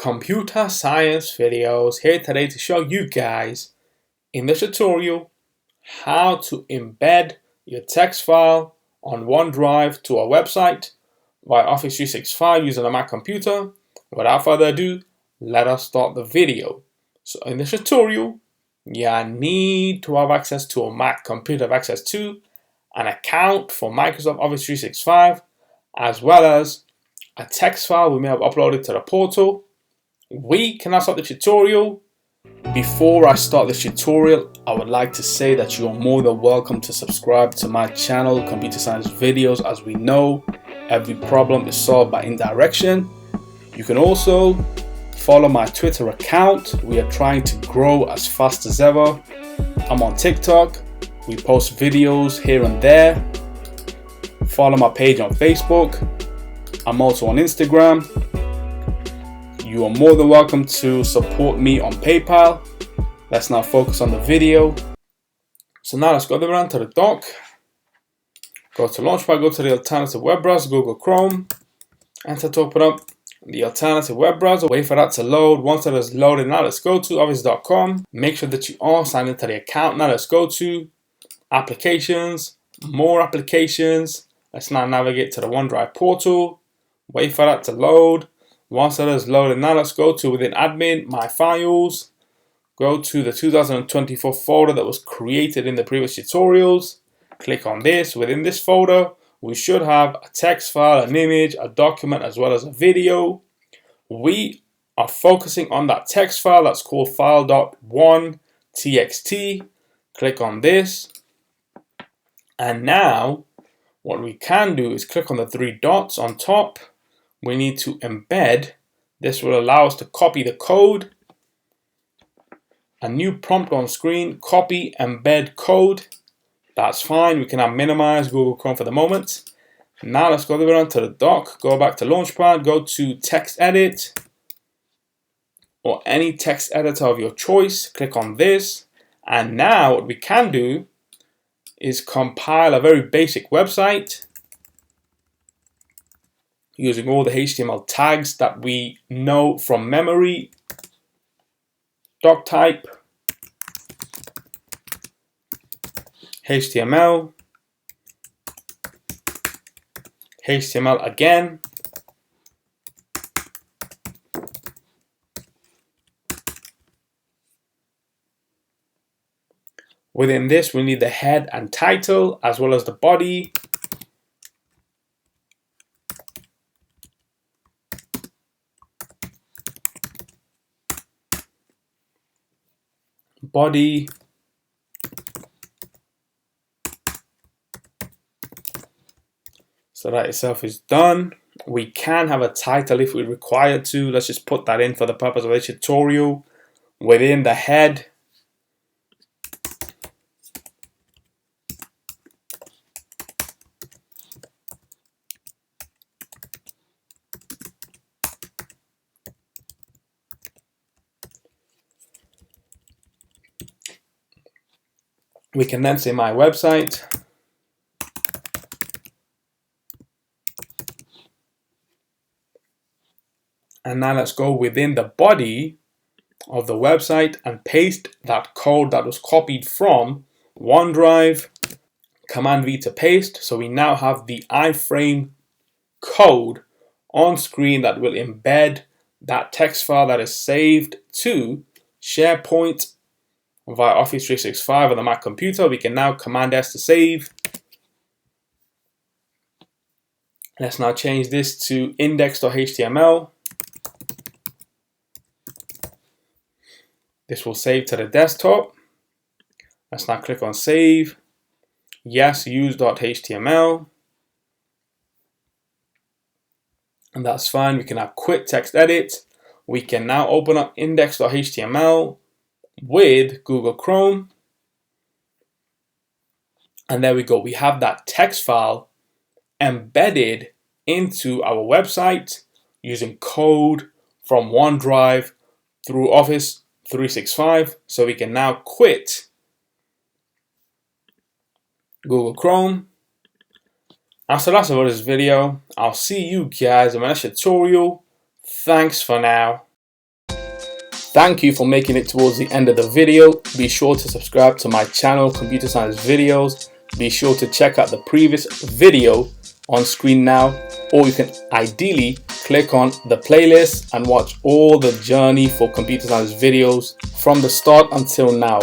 Computer Science Videos here today to show you guys in this tutorial how to embed your text file on OneDrive to a website via Office 365 using a Mac computer. Without further ado, let us start the video. So in this tutorial, you need to have access to a Mac computer, have access to an account for Microsoft Office 365, as well as a text file we may have uploaded to the portal. We can now start the tutorial. Before I start this tutorial, I would like to say that you are more than welcome to subscribe to my channel, Computer Science Videos. As we know, every problem is solved by indirection. You can also follow my Twitter account. We are trying to grow as fast as ever. I'm on TikTok. We post videos here and there. Follow my page on Facebook. I'm also on Instagram. You are more than welcome to support me on PayPal. Let's now focus on the video. So now let's go around to the dock. Go to Launchpad, go to the alternative web browser, Google Chrome. Enter to open up the alternative web browser. Wait for that to load. Once it is loaded, now let's go to office.com. Make sure that you are signed into the account. Now let's go to Applications, More Applications. Let's now navigate to the OneDrive portal. Wait for that to load. Once it is loaded, now let's go to within admin, my files. Go to the 2024 folder that was created in the previous tutorials. Click on this. Within this folder, we should have a text file, an image, a document, as well as a video. We are focusing on that text file that's called file.1txt. Click on this. And now what we can do is click on the three dots on top. We need to embed. This will allow us to copy the code. A new prompt on screen, copy embed code. That's fine. We can now minimize Google Chrome for the moment. Now let's go around to the dock. Go back to Launchpad. Go to text edit or any text editor of your choice. Click on this. And now what we can do is compile a very basic website using all the HTML tags that we know from memory. Doc type, HTML, HTML again, within this we need the head and title as well as the body. Body, so that itself is done. We can have a title if we require to. Let's just put that in for the purpose of this tutorial. Within the head, we can then say my website. And now let's go within the body of the website and paste that code that was copied from OneDrive. Command V to paste. So we now have the iframe code on screen that will embed that text file that is saved to SharePoint via Office 365 on the Mac computer. We can now Command S to save. Let's now change this to index.html. This will save to the desktop. Let's now click on save. Yes, use.html. And that's fine. We can now quit text edit. We can now open up index.html with Google Chrome. And there we go. We have that text file embedded into our website using code from OneDrive through Office 365. So we can now quit Google Chrome. And so that's about this video. I'll see you guys in my next tutorial. Thanks for now. Thank you for making it towards the end of the video. Be sure to subscribe to my channel, Computer Science Videos. Be sure to check out the previous video on screen now, or you can ideally click on the playlist and watch all the journey for computer science videos from the start until now.